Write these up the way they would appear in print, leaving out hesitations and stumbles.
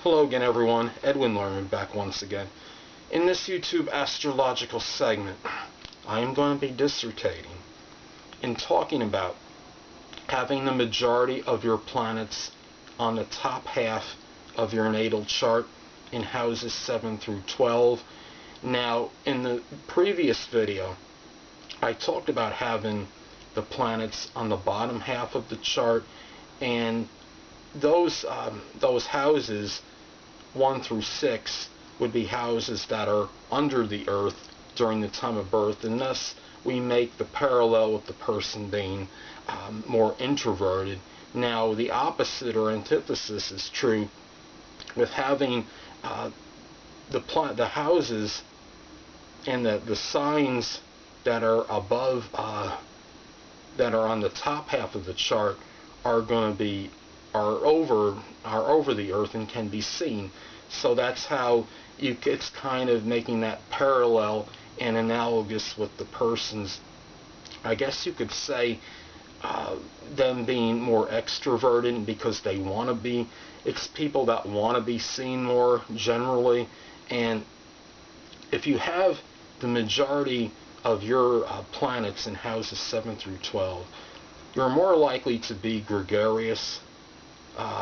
Hello again everyone, Edwin Learnard back once again. In this YouTube astrological segment, I am going to be dissertating and talking about having the majority of your planets on the top half of your natal chart in houses 7 through 12. Now, in the previous video, I talked about having the planets on the bottom half of the chart, and those houses 1 through 6 would be houses that are under the earth during the time of birth, and thus we make the parallel with the person being more introverted. Now, the opposite or antithesis is true with having the houses and the signs that are above, that are on the top half of the chart, are going to be over the earth and can be seen. So that's how it's kind of making that parallel and analogous with the person's, I guess you could say, them being more extroverted because they want to be. It's people that want to be seen more generally. And if you have the majority of your planets in houses 7 through 12, you're more likely to be gregarious,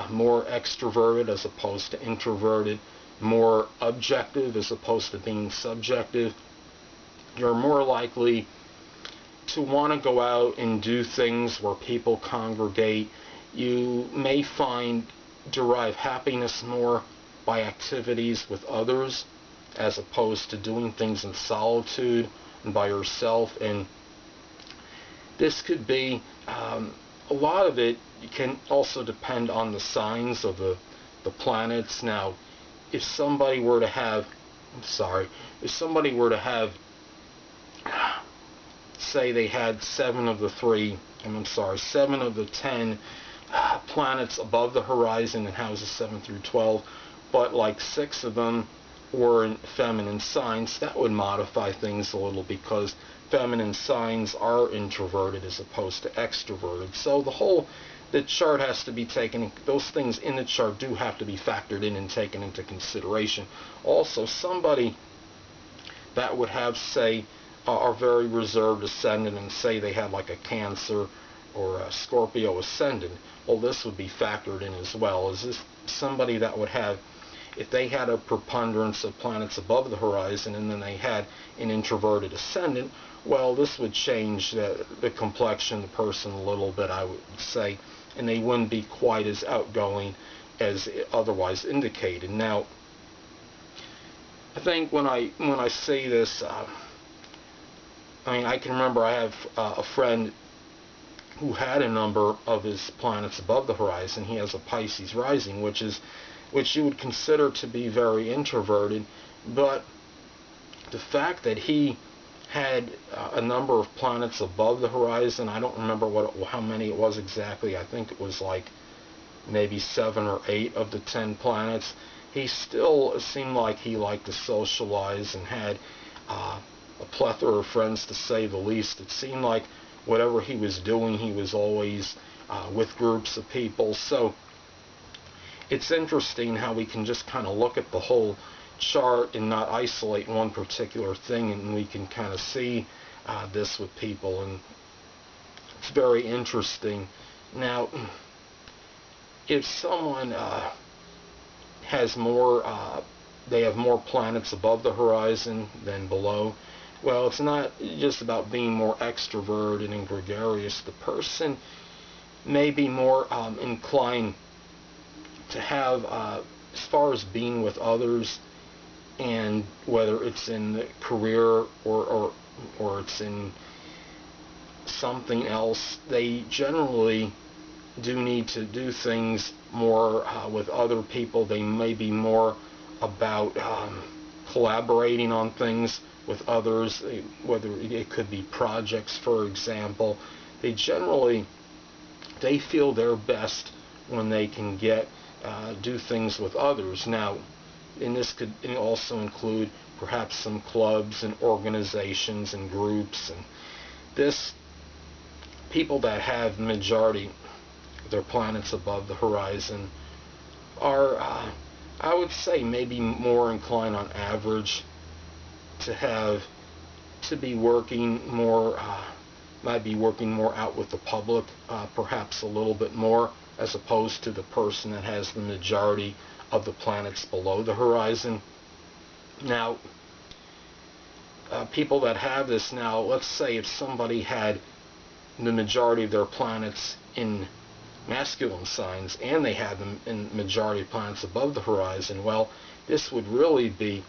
more extroverted as opposed to introverted, more objective as opposed to being subjective. You're more likely to want to go out and do things where people congregate. You may derive happiness more by activities with others as opposed to doing things in solitude and by yourself. And this could be, a lot of it can also depend on the signs of the planets. Now, if somebody were to have, say they had 7 of the 10 planets above the horizon in houses 7 through 12, but like 6 of them were in feminine signs, that would modify things a little, because feminine signs are introverted as opposed to extroverted. So the chart has to be taken, those things in the chart do have to be factored in and taken into consideration. Also, somebody that would have, say, a very reserved ascendant, and say they had like a Cancer or a Scorpio ascendant, well, this would be factored in as well. Is this somebody that would have, if they had a preponderance of planets above the horizon and then they had an introverted ascendant, well, this would change the complexion of the person a little bit, I would say, and they wouldn't be quite as outgoing as otherwise indicated. Now, I think when I say this, I can remember I have a friend who had a number of his planets above the horizon. He has a Pisces rising, which you would consider to be very introverted, but the fact that he had a number of planets above the horizon, I don't remember how many it was exactly, I think it was like maybe 7 or 8 of the 10 planets, he still seemed like he liked to socialize and had a plethora of friends, to say the least. It seemed like whatever he was doing, he was always with groups of people. So it's interesting how we can just kind of look at the whole chart and not isolate one particular thing, and we can kind of see this with people, and it's very interesting. Now, if someone has more, they have more planets above the horizon than below, well, it's not just about being more extroverted and gregarious. The person may be more inclined to have, as far as being with others, and whether it's in the career or it's in something else, they generally do need to do things more with other people. They may be more about collaborating on things with others, whether it could be projects, for example. They feel they're best when they can do things with others. Now, and this could also include perhaps some clubs and organizations and groups, and people that have majority of their planets above the horizon are, I would say maybe more inclined on average to be working more, might be working more out with the public, perhaps a little bit more, as opposed to the person that has the majority of the planets below the horizon. Now, people that have this now, let's say if somebody had the majority of their planets in masculine signs and they had them in majority of planets above the horizon, well, this would really be,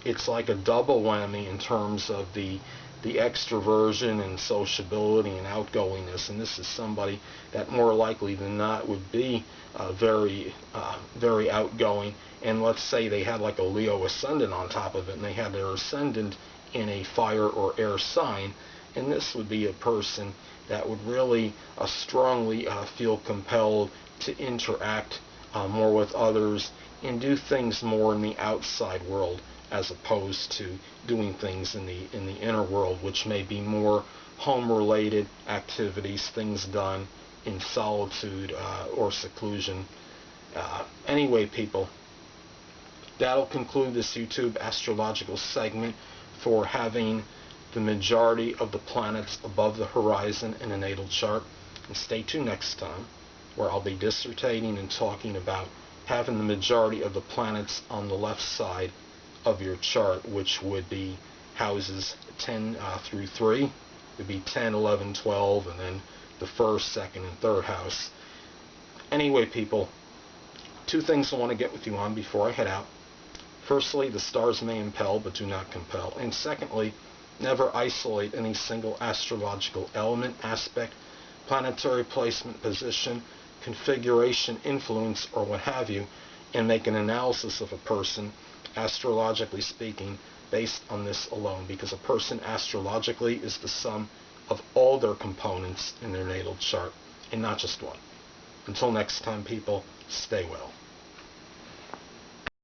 it's like a double whammy in terms of the extroversion and sociability and outgoingness, and this is somebody that more likely than not would be very outgoing. And let's say they had like a Leo ascendant on top of it, and they had their ascendant in a fire or air sign, and this would be a person that would really strongly feel compelled to interact more with others and do things more in the outside world, as opposed to doing things in the inner world, which may be more home-related activities, things done in solitude or seclusion. Anyway, people, that'll conclude this YouTube astrological segment for having the majority of the planets above the horizon in a natal chart. And stay tuned next time, where I'll be dissertating and talking about having the majority of the planets on the left side of your chart, which would be houses 10 through 3. It would be 10, 11, 12, and then the first, second, and third house. Anyway, people, two things I want to get with you on before I head out. Firstly, the stars may impel but do not compel. And secondly, never isolate any single astrological element, aspect, planetary placement, position, configuration, influence, or what have you, and make an analysis of a person, astrologically speaking, based on this alone, because a person astrologically is the sum of all their components in their natal chart, and not just one. Until next time, people, stay well.